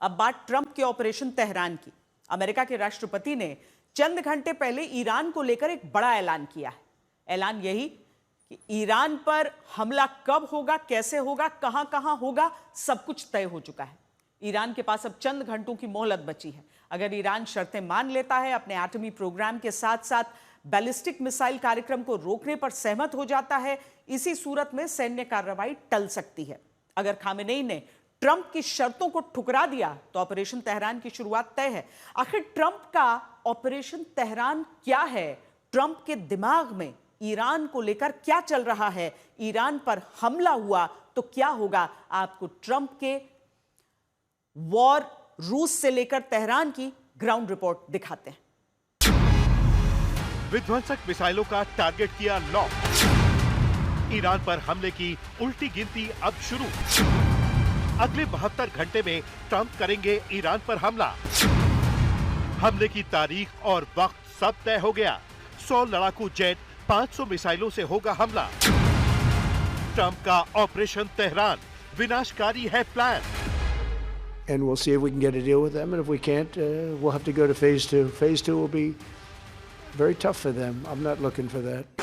अब बात ट्रंप के ऑपरेशन तेहरान की। अमेरिका के राष्ट्रपति ने चंद घंटे पहले ईरान को लेकर एक बड़ा ऐलान किया है। ऐलान यही कि ईरान पर हमला कब होगा, कैसे होगा, कहां कहां होगा, सब कुछ तय हो चुका है। ईरान के पास अब चंद घंटों की मोहलत बची है। अगर ईरान शर्तें मान लेता है, अपने एटमी प्रोग्राम के साथ साथ बैलिस्टिक मिसाइल कार्यक्रम को रोकने पर सहमत हो जाता है, इसी सूरत में सैन्य कार्रवाई टल सकती है। अगर खामेनेई ने ट्रंप की शर्तों को ठुकरा दिया तो ऑपरेशन तेहरान की शुरुआत तय है। आखिर ट्रंप का ऑपरेशन तेहरान क्या है? ट्रंप के दिमाग में ईरान को लेकर क्या चल रहा है? ईरान पर हमला हुआ तो क्या होगा? आपको ट्रंप के वॉर रूस से लेकर तेहरान की ग्राउंड रिपोर्ट दिखाते हैं। विध्वंसक मिसाइलों का टारगेट किया लॉक। ईरान पर हमले की उल्टी गिनती अब शुरू। अगले 72 घंटे में ट्रंप करेंगे ईरान पर हमला। हमले की तारीख और वक्त सब तय हो गया। 100 लड़ाकू जेट, 500 मिसाइलों से होगा हमला। ट्रंप का ऑपरेशन तेहरान विनाशकारी है plan. And we'll see if we can get a deal with them, and if we can't, we'll have to go to phase 2. Phase 2 will be very tough for them. I'm not looking for that.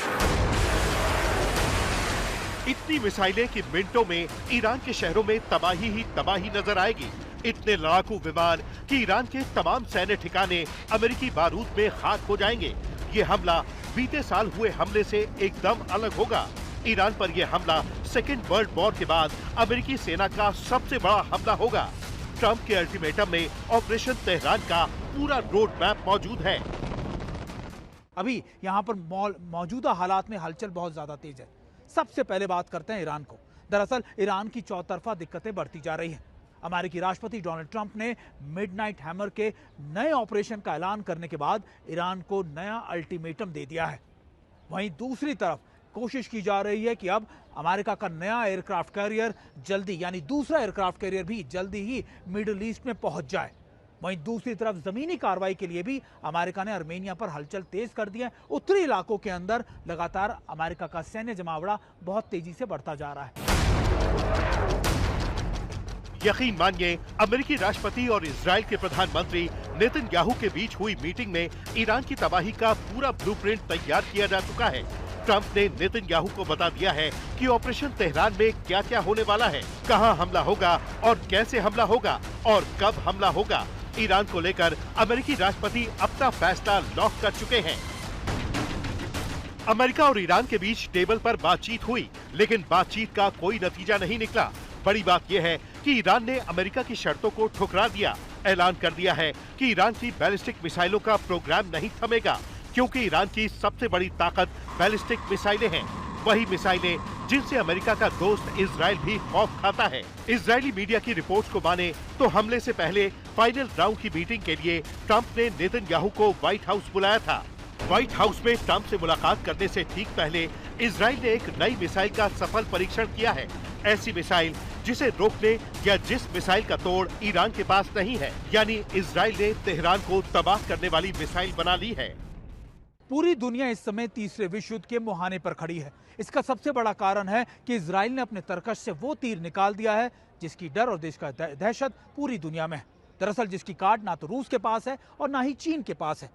इतनी मिसाइलें कि मिनटों में Iran के शहरों में तबाही ही तबाही नजर आएगी। इतने लड़ाकू विमान कि ईरान के तमाम सैन्य ठिकाने अमेरिकी बारूद में खाक हो जाएंगे। ये हमला बीते साल हुए हमले से एकदम अलग होगा। ईरान पर यह हमला सेकेंड वर्ल्ड वॉर के बाद अमेरिकी सेना का सबसे बड़ा हमला होगा। ट्रंप के अल्टीमेटम में ऑपरेशन तेहरान का पूरा रोड मैप मौजूद है। अभी यहाँ पर मौजूदा हालात में हलचल बहुत ज्यादा तेज है। सबसे पहले बात करते हैं ईरान को। दरअसल ईरान की चौतरफा दिक्कतें बढ़ती जा रही हैं। अमेरिकी राष्ट्रपति डोनाल्ड ट्रंप ने मिडनाइट हैमर के नए ऑपरेशन का ऐलान करने के बाद ईरान को नया अल्टीमेटम दे दिया है। वहीं दूसरी तरफ कोशिश की जा रही है कि अब अमेरिका का नया एयरक्राफ्ट कैरियर जल्दी, यानी दूसरा एयरक्राफ्ट कैरियर भी जल्दी ही मिडिल ईस्ट में पहुंच जाए। वहीं दूसरी तरफ जमीनी कार्रवाई के लिए भी अमेरिका ने आर्मेनिया पर हलचल तेज कर दी है। उत्तरी इलाकों के अंदर लगातार अमेरिका का सैन्य जमावड़ा बहुत तेजी से बढ़ता जा रहा है। यकीन मानिए, अमेरिकी राष्ट्रपति और इजराइल के प्रधानमंत्री नेतन्याहू के बीच हुई मीटिंग में ईरान की तबाही का पूरा ब्लूप्रिंट तैयार किया जा चुका है। ट्रंप ने नेतन्याहू को बता दिया है कि ऑपरेशन तेहरान में क्या क्या होने वाला है, कहां हमला होगा और कैसे हमला होगा और कब हमला होगा। ईरान को लेकर अमेरिकी राष्ट्रपति अपना फैसला लॉक कर चुके हैं। अमेरिका और ईरान के बीच टेबल पर बातचीत हुई, लेकिन बातचीत का कोई नतीजा नहीं निकला। बड़ी बात यह है कि ईरान ने अमेरिका की शर्तों को ठुकरा दिया। ऐलान कर दिया है कि ईरान की बैलिस्टिक मिसाइलों का प्रोग्राम नहीं थमेगा, क्योंकि ईरान की सबसे बड़ी ताकत बैलिस्टिक मिसाइलें हैं। वही मिसाइलें जिनसे अमेरिका का दोस्त इजराइल भी खौफ खाता है। इजरायली मीडिया की रिपोर्ट्स को माने तो हमले से पहले फाइनल राउंड की मीटिंग के लिए ट्रंप ने नेतन्याहू को व्हाइट हाउस बुलाया था। व्हाइट हाउस में ट्रंप से मुलाकात करने से ठीक पहले इजराइल ने एक नई मिसाइल का सफल परीक्षण किया है। ऐसी मिसाइल जिसे रोकने या जिस मिसाइल का तोड़ ईरान के पास नहीं है, यानी इजराइल ने तेहरान को तबाह करने वाली मिसाइल बना ली है। पूरी दुनिया इस समय तीसरे विश्व युद्ध के मुहाने पर खड़ी है। इसका सबसे बड़ा कारण है कि इजराइल ने अपने तरकश से वो तीर निकाल दिया है जिसकी डर और देश का दहशत पूरी दुनिया में है। दरअसल जिसकी कार्ड ना तो रूस के पास है और ना ही चीन के पास है।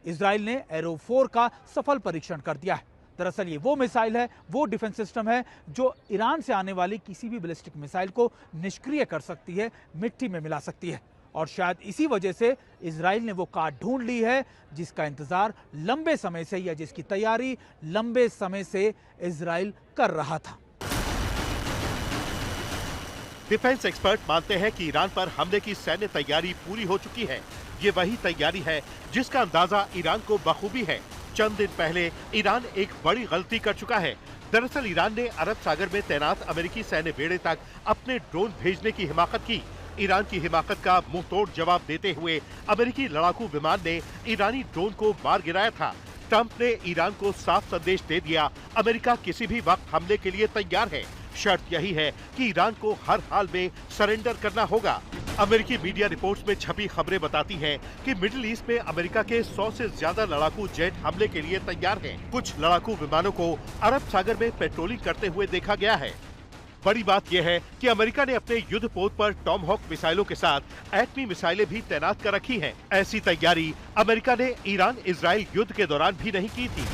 इजराइल ने एरो 4 का सफल परीक्षण कर दिया है। दरअसल ये वो मिसाइल है, वो डिफेंस सिस्टम है जो ईरान से आने वाली किसी भी बैलिस्टिक मिसाइल को निष्क्रिय कर सकती है, मिट्टी में मिला सकती है। और शायद इसी वजह से इजराइल ने वो कार्ड ढूंढ ली है जिसका इंतजार लंबे समय से, या जिसकी तैयारी लंबे समय से इजराइल कर रहा था। डिफेंस एक्सपर्ट मानते हैं कि ईरान पर हमले की सैन्य तैयारी पूरी हो चुकी है। ये वही तैयारी है जिसका अंदाजा ईरान को बखूबी है। चंद दिन पहले ईरान एक बड़ी गलती कर चुका है। दरअसल ईरान ने अरब सागर में तैनात अमेरिकी सैन्य बेड़े तक अपने ड्रोन भेजने की हिमाकत की। ईरान की हिमाकत का मुंहतोड़ जवाब देते हुए अमेरिकी लड़ाकू विमान ने ईरानी ड्रोन को मार गिराया था। ट्रंप ने ईरान को साफ संदेश दे दिया, अमेरिका किसी भी वक्त हमले के लिए तैयार है। शर्त यही है कि ईरान को हर हाल में सरेंडर करना होगा। अमेरिकी मीडिया रिपोर्ट्स में छपी खबरें बताती हैं कि मिडिल ईस्ट में अमेरिका के 100 से ज्यादा लड़ाकू जेट हमले के लिए तैयार हैं। कुछ लड़ाकू विमानों को अरब सागर में पेट्रोलिंग करते हुए देखा गया है। बड़ी बात यह है कि अमेरिका ने अपने युद्धपोत पर टॉमहॉक मिसाइलों के साथ एटमी मिसाइलें भी तैनात कर रखी हैं। ऐसी तैयारी अमेरिका ने ईरान इजराइल युद्ध के दौरान भी नहीं की थी।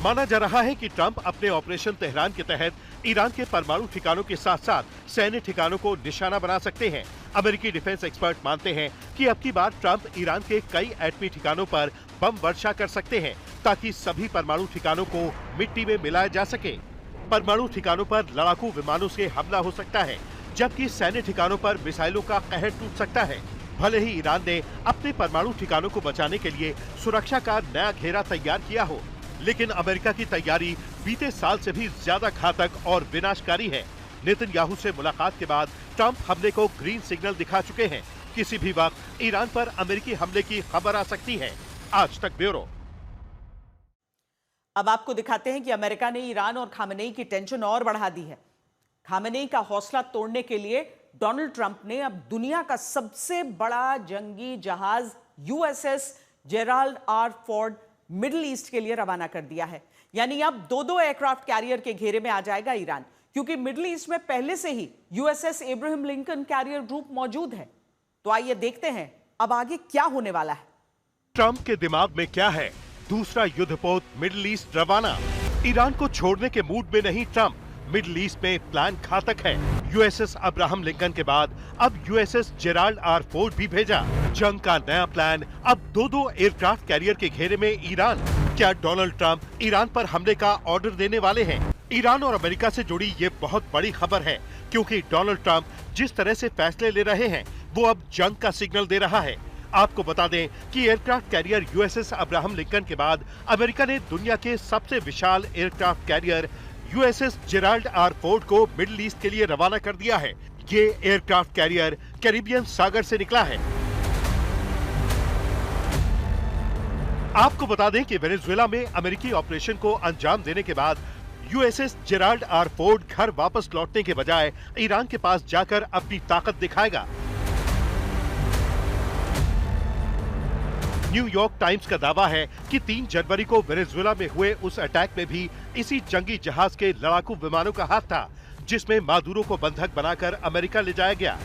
माना जा रहा है कि ट्रंप अपने ऑपरेशन तेहरान के तहत ईरान के परमाणु ठिकानों के साथ साथ सैन्य ठिकानों को निशाना बना सकते हैं। अमेरिकी डिफेंस एक्सपर्ट मानते हैं कि अब की बार ट्रंप ईरान के कई एटमी ठिकानों पर बम वर्षा कर सकते हैं ताकि सभी परमाणु ठिकानों को मिट्टी में मिलाया जा सके। परमाणु ठिकानों पर लड़ाकू विमानों से हमला हो सकता है, जबकि सैन्य ठिकानों पर मिसाइलों का कहर टूट सकता है। भले ही ईरान ने अपने परमाणु ठिकानों को बचाने के लिए सुरक्षा का नया घेरा तैयार किया हो, लेकिन अमेरिका की तैयारी बीते साल से भी ज्यादा घातक और विनाशकारी है। नेतन्याहू से मुलाकात के बाद ट्रंप हमले को ग्रीन सिग्नल दिखा चुके हैं। किसी भी वक्त ईरान पर अमेरिकी हमले की खबर आ सकती है। आज तक ब्यूरो। अब आपको दिखाते हैं कि अमेरिका ने ईरान और खामेनेई की टेंशन और बढ़ा दी है। खामेनेई का हौसला तोड़ने के लिए डोनाल्ड ट्रंप ने अब दुनिया का सबसे बड़ा जंगी जहाज USS Gerald R Ford middle east के लिए रवाना कर दिया है। यानी अब दो एयरक्राफ्ट कैरियर के घेरे में आ जाएगा ईरान, क्योंकि मिडिल ईस्ट में पहले से ही USS Abraham Lincoln carrier group मौजूद है। तो आइए देखते हैं अब आगे क्या होने वाला है। ट्रंप के दिमाग में क्या है? दूसरा युद्धपोत मिडिल ईस्ट रवाना। ईरान को छोड़ने के मूड में नहीं ट्रंप। मिडिल ईस्ट में प्लान घातक है। यूएसएस अब्राहम लिंकन के बाद अब यूएसएस जेराल्ड आर फोर्ड भी भेजा। जंग का नया प्लान, अब दो एयरक्राफ्ट कैरियर के घेरे में ईरान। क्या डोनाल्ड ट्रंप ईरान पर हमले का ऑर्डर देने वाले हैं? ईरान और अमेरिका से जुड़ी ये बहुत बड़ी खबर है, क्योंकि डोनाल्ड ट्रंप जिस तरह से फैसले ले रहे हैं वो अब जंग का सिग्नल दे रहा है। आपको बता दें कि aircraft carrier USS Abraham Lincoln के बाद अमेरिका ने दुनिया के सबसे विशाल aircraft carrier USS Gerald R Ford को मिडिल ईस्ट के लिए रवाना कर दिया है। ये एयरक्राफ्ट कैरियर कैरिबियन सागर से निकला है। आपको बता दें कि वेनेजुएला में अमेरिकी ऑपरेशन को अंजाम देने के बाद यूएसएस जेराल्ड आर फोर्ड घर वापस लौटने के बजाय ईरान के पास जाकर अपनी ताकत दिखाएगा। न्यूयॉर्क टाइम्स का दावा है कि 3 जनवरी को वेनेजुएला में हुए उस अटैक में भी इसी जंगी जहाज के लड़ाकू विमानों का हाथ था, जिसमें मादुरो को बंधक बनाकर अमेरिका ले जाया गया।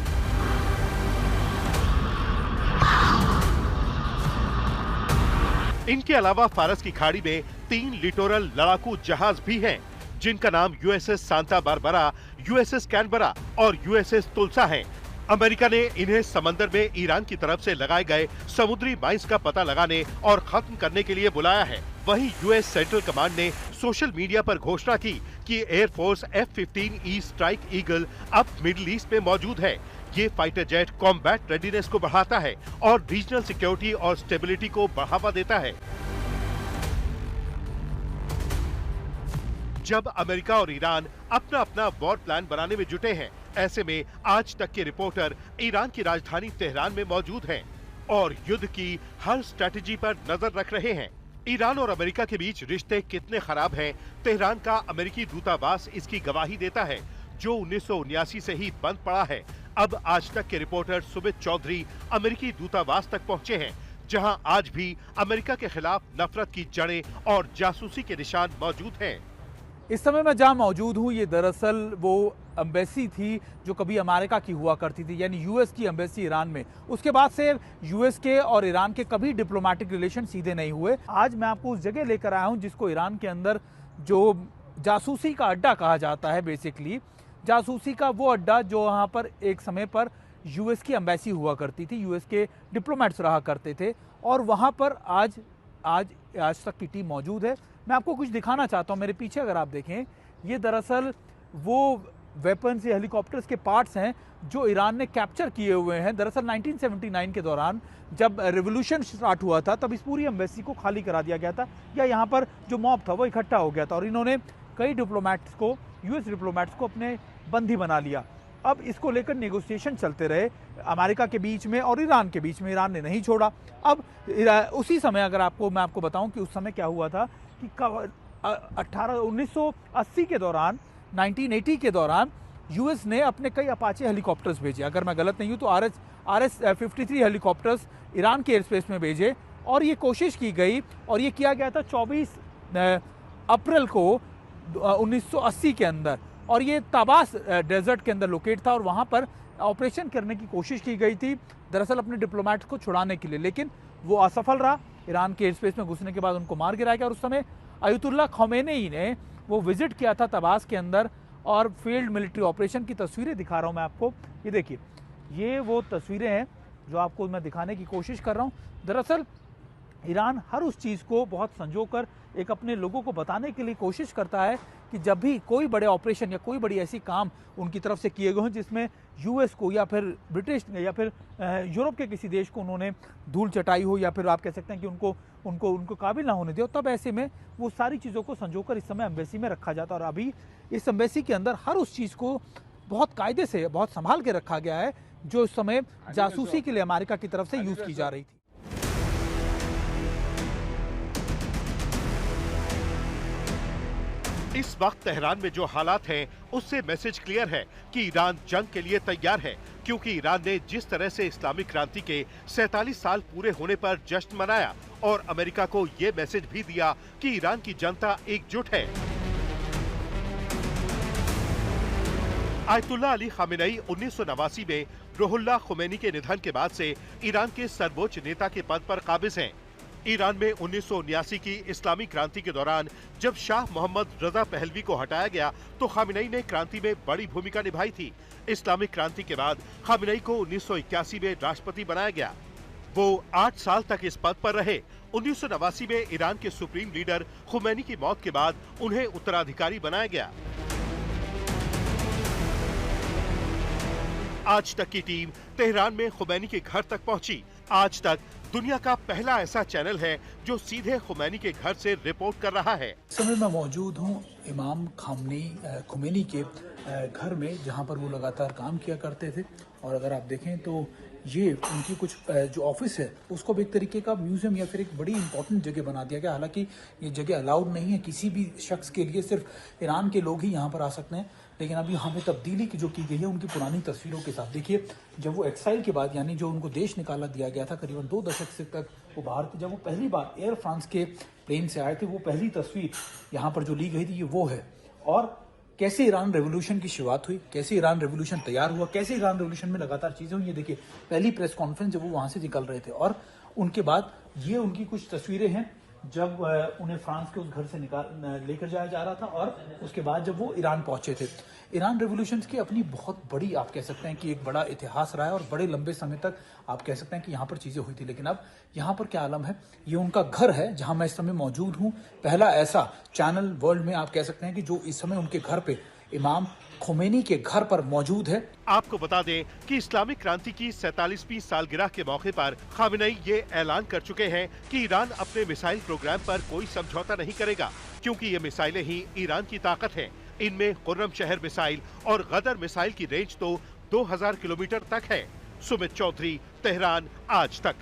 इनके अलावा फारस की खाड़ी में 3 लिटोरल लड़ाकू जहाज भी हैं, जिनका नाम USS Santa Barbara, USS Canberra और यूएसएस तुलसा है। अमेरिका ने इन्हें समंदर में ईरान की तरफ से लगाए गए समुद्री माइंस का पता लगाने और खत्म करने के लिए बुलाया है। वहीं यूएस सेंट्रल कमांड ने सोशल मीडिया पर घोषणा की कि एयरफोर्स F-15E स्ट्राइक ईगल अब मिडिल ईस्ट में मौजूद है। ये फाइटर जेट कॉम्बैट रेडीनेस को बढ़ाता है और रीजनल सिक्योरिटी और स्टेबिलिटी को बढ़ावा देता है। जब अमेरिका और ईरान अपना अपना वॉर प्लान बनाने में जुटे हैं, ऐसे में आज तक के रिपोर्टर ईरान की राजधानी तेहरान में मौजूद हैं और युद्ध की हर स्ट्रेटेजी पर नजर रख रहे हैं। ईरान और अमेरिका के बीच रिश्ते कितने खराब हैं, तेहरान का अमेरिकी दूतावास इसकी गवाही देता है, जो 1979 से ही बंद पड़ा है। अब आज तक के रिपोर्टर सुमित चौधरी अमेरिकी दूतावास तक पहुंचे हैं, जहां आज भी अमेरिका के खिलाफ नफरत की जड़ें और जासूसी के निशान मौजूद हैं। इस समय मैं जहां मौजूद हूं, ये दरअसल वो एम्बेसी थी जो कभी अमेरिका की हुआ करती थी, यानी यूएस की एम्बेसी ईरान में। उसके बाद से यूएस के और ईरान के कभी डिप्लोमेटिक रिलेशन सीधे नहीं हुए। आज मैं आपको उस जगह लेकर आया हूं जिसको ईरान के अंदर जो जासूसी का अड्डा कहा जाता है, बेसिकली जासूसी का वो अड्डा जो वहाँ पर एक समय पर यूएस की एम्बेसी हुआ करती थी, यूएस के डिप्लोमेट्स रहा करते थे, और वहाँ पर आज तक की टीम मौजूद है। मैं आपको कुछ दिखाना चाहता हूँ। मेरे पीछे अगर आप देखें, ये दरअसल वो वेपन्स या हेलीकॉप्टर्स के पार्ट्स हैं जो ईरान ने कैप्चर किए हुए हैं। दरअसल 1979 के दौरान जब रिवोल्यूशन स्टार्ट हुआ था, तब इस पूरी एम्बेसी को खाली करा दिया गया था, या यहाँ पर जो मॉब था वो इकट्ठा हो गया था, और इन्होंने कई डिप्लोमेट्स को, यूएस डिप्लोमेट्स को अपने बंदी बना लिया। अब इसको लेकर नेगोशिएशन चलते रहे अमेरिका के बीच में और ईरान के बीच में। ईरान ने नहीं छोड़ा। अब उसी समय मैं आपको बताऊं कि उस समय क्या हुआ था कि 1980 के दौरान, 1980 के दौरान यूएस ने अपने कई अपाचे हेलीकॉप्टर्स भेजे। अगर मैं गलत नहीं हूँ तो RS-53 हेलीकॉप्टर्स ईरान के एयर स्पेस में भेजे, और ये कोशिश की गई और ये किया गया था 24 अप्रैल को 1980 के अंदर, और ये ताबास डेजर्ट के अंदर लोकेट था और वहाँ पर ऑपरेशन करने की कोशिश की गई थी दरअसल अपने डिप्लोमेट्स को छुड़ाने के लिए, लेकिन वो असफल रहा। ईरान के एयर स्पेस में घुसने के बाद उनको मार गिराया गया और उस समय अयतुल्ला खमेनी ने वो विजिट किया था ताबास के अंदर और फील्ड मिलिट्री ऑपरेशन की तस्वीरें दिखा रहा हूँ मैं आपको। ये देखिए, ये वो तस्वीरें हैं जो आपको मैं दिखाने की कोशिश कर रहा हूँ। दरअसल ईरान हर उस चीज़ को बहुत संजोकर एक अपने लोगों को बताने के लिए कोशिश करता है कि जब भी कोई बड़े ऑपरेशन या कोई बड़ी ऐसी काम उनकी तरफ से किए गए हों जिसमें यूएस को या फिर ब्रिटिश या फिर यूरोप के किसी देश को उन्होंने धूल चटाई हो या फिर आप कह सकते हैं कि उनको काबिल ना होने दिया, तब ऐसे में वो सारी चीज़ों को संजोकर इस समय एम्बेसी में रखा जाता है। और अभी इस एम्बेसी के अंदर हर उस चीज़ को बहुत कायदे से, बहुत संभाल के रखा गया है जो इस समय जासूसी के लिए अमेरिका की तरफ से यूज़ की जा रही थी। इस वक्त तेहरान में जो हालात हैं, उससे मैसेज क्लियर है कि ईरान जंग के लिए तैयार है, क्योंकि ईरान ने जिस तरह से इस्लामिक क्रांति के 47 साल पूरे होने पर जश्न मनाया और अमेरिका को ये मैसेज भी दिया कि ईरान की जनता एकजुट है। आयतुल्ला अली खामेनी 1989 में रुहुल्लाह खुमैनी के निधन के बाद से ईरान के सर्वोच्च नेता के पद पर काबिज हैं। ईरान में 1979 की इस्लामी क्रांति के दौरान जब शाह मोहम्मद रजा पहलवी को हटाया गया तो खामेनी ने क्रांति में बड़ी भूमिका निभाई थी। इस्लामिक क्रांति के बाद खामेनी को 1981 में राष्ट्रपति बनाया गया। वो 8 साल तक इस पद पर रहे। 1989 में ईरान के सुप्रीम लीडर खुमैनी की मौत के बाद उन्हें उत्तराधिकारी बनाया गया। आज तक की टीम तेहरान में खुमैनी के घर तक पहुंची। आज तक दुनिया का पहला ऐसा चैनल है जो सीधे खुमैनी के घर से रिपोर्ट कर रहा है। इस समय मैं मौजूद हूँ इमाम खुमैनी के घर में, जहाँ पर वो लगातार काम किया करते थे। और अगर आप देखें तो ये उनकी कुछ जो ऑफिस है उसको भी एक तरीके का म्यूजियम या फिर एक बड़ी इंपॉर्टेंट जगह बना दिया गया। हालांकि ये जगह अलाउड नहीं है किसी भी शख्स के लिए, सिर्फ ईरान के लोग ही यहाँ पर आ सकते हैं। लेकिन अभी यहाँ पे तब्दीली की जो की गई है उनकी पुरानी तस्वीरों के साथ। देखिए, जब वो एक्साइल के बाद, यानी जो उनको देश निकाला दिया गया था करीबन 2 दशक से तक वो बाहर थे, जब वो पहली बार एयर फ्रांस के प्लेन से आए थे, वो पहली तस्वीर यहाँ पर जो ली गई थी ये वो है। और कैसे ईरान रेवोल्यूशन की शुरुआत हुई, कैसे ईरान रेवोल्यूशन तैयार हुआ, कैसे ईरान रेवोल्यूशन में लगातार चीजें हुई। ये देखिए, पहली प्रेस कॉन्फ्रेंस जब वो वहां से निकल रहे थे और उनके बाद ये उनकी कुछ तस्वीरें हैं जब उन्हें फ्रांस के उस घर से लेकर जाया जा रहा था और उसके बाद जब वो ईरान पहुंचे थे। ईरान रेवोल्यूशन की अपनी बहुत बड़ी, आप कह सकते हैं कि एक बड़ा इतिहास रहा है और बड़े लंबे समय तक आप कह सकते हैं कि यहाँ पर चीज़ें हुई थी। लेकिन अब यहाँ पर क्या आलम है, ये उनका घर है जहाँ मैं इस समय मौजूद हूँ। पहला ऐसा चैनल वर्ल्ड में आप कह सकते हैं कि जो इस समय उनके घर पे, इमाम खुमैनी के घर पर मौजूद है। आपको बता दें कि इस्लामिक क्रांति की 47वीं सालगिरह के मौके पर खामेनी ये ऐलान कर चुके हैं कि ईरान अपने मिसाइल प्रोग्राम पर कोई समझौता नहीं करेगा, क्योंकि ये मिसाइलें ही ईरान की ताकत हैं। इनमें खुर्रम शहर मिसाइल और गदर मिसाइल की रेंज तो 2000 किलोमीटर तक है। सुमित चौधरी, तेहरान, आज तक।